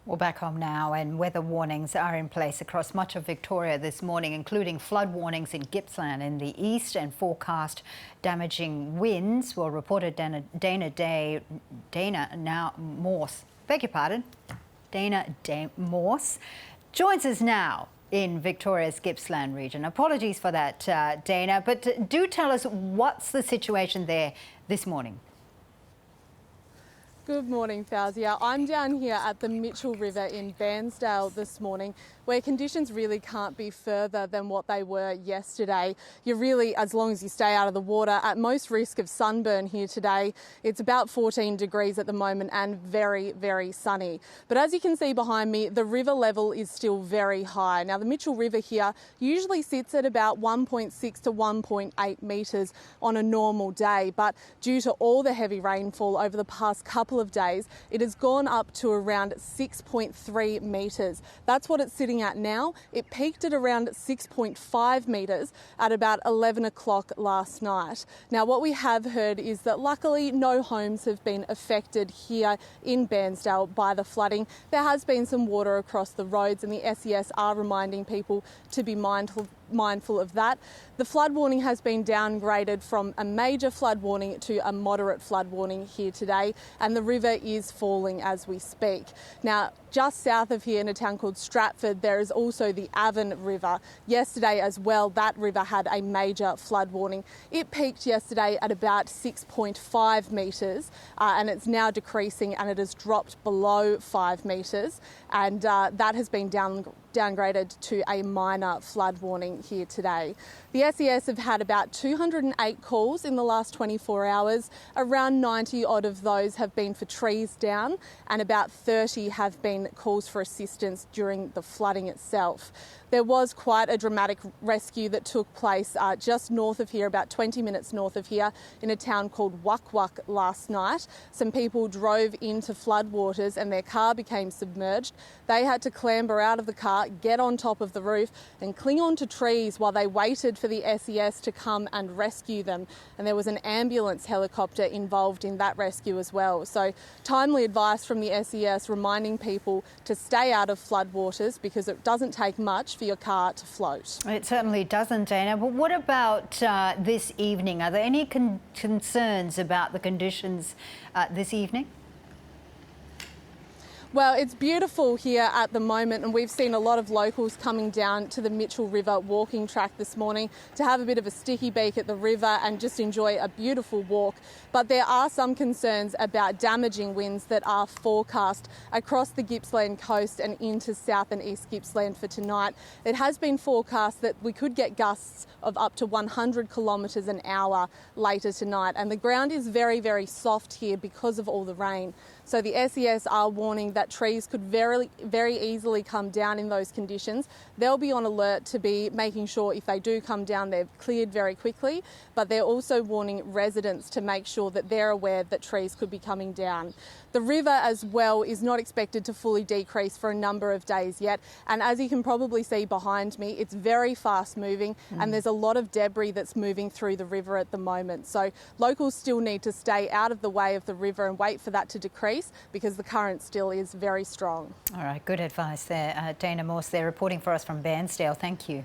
We're back home now, and weather warnings are in place across much of Victoria this morning, including flood warnings in Gippsland in the east and forecast damaging winds. Well, reporter Dana Morse, beg your pardon, Dana Morse joins us now in Victoria's Gippsland region. Apologies for that, Dana, but do tell us what's the situation there this morning. Good morning, Fauzia. I'm down here at the Mitchell River in Bairnsdale this morning, where conditions really can't be further than what they were yesterday. You're really, as long as you stay out of the water, at most risk of sunburn here today. It's about 14 degrees at the moment and very, very sunny. But as you can see behind me, the river level is still very high. Now, the Mitchell River here usually sits at about 1.6 to 1.8 metres on a normal day, but due to all the heavy rainfall over the past couple of days, it has gone up to around 6.3 metres. That's what it's sitting at now. It peaked at around 6.5 metres at about 11 o'clock last night. Now, what we have heard is that luckily no homes have been affected here in Bairnsdale by the flooding. There has been some water across the roads, and the SES are reminding people to be mindful of that. The flood warning has been downgraded from a major flood warning to a moderate flood warning here today, and the river is falling as we speak. Now, just south of here in a town called Stratford, there is also the Avon River. Yesterday as well, that river had a major flood warning. It peaked yesterday at about 6.5 metres and it's now decreasing, and it has dropped below 5 metres, and that has been downgraded to a minor flood warning here today. The SES have had about 208 calls in the last 24 hours. Around 90 odd of those have been for trees down, and about 30 have been calls for assistance during the flooding itself. There was quite a dramatic rescue that took place just north of here, about 20 minutes north of here, in a town called Wuck Wuck last night. Some people drove into floodwaters and their car became submerged. They had to clamber out of the car, get on top of the roof and cling onto trees while they waited for the SES to come and rescue them. And there was an ambulance helicopter involved in that rescue as well. So timely advice from the SES reminding people to stay out of floodwaters, because it doesn't take much for your car to float. It certainly doesn't, Dana. But what about this evening? Are there any concerns about the conditions this evening? Well, it's beautiful here at the moment, and we've seen a lot of locals coming down to the Mitchell River walking track this morning to have a bit of a sticky beak at the river and just enjoy a beautiful walk. But there are some concerns about damaging winds that are forecast across the Gippsland coast and into South and East Gippsland for tonight. It has been forecast that we could get gusts of up to 100 kilometres an hour later tonight, and the ground is very, very soft here because of all the rain. So the SES are warning that trees could very, very easily come down in those conditions. They'll be on alert to be making sure if they do come down, they're cleared very quickly, but they're also warning residents to make sure that they're aware that trees could be coming down. The river as well is not expected to fully decrease for a number of days yet, and as you can probably see behind me, it's very fast moving and there's a lot of debris that's moving through the river at the moment. So locals still need to stay out of the way of the river and wait for that to decrease, because the current still is very strong. All right, good advice there. Dana Morse there reporting for us from Bairnsdale. Thank you.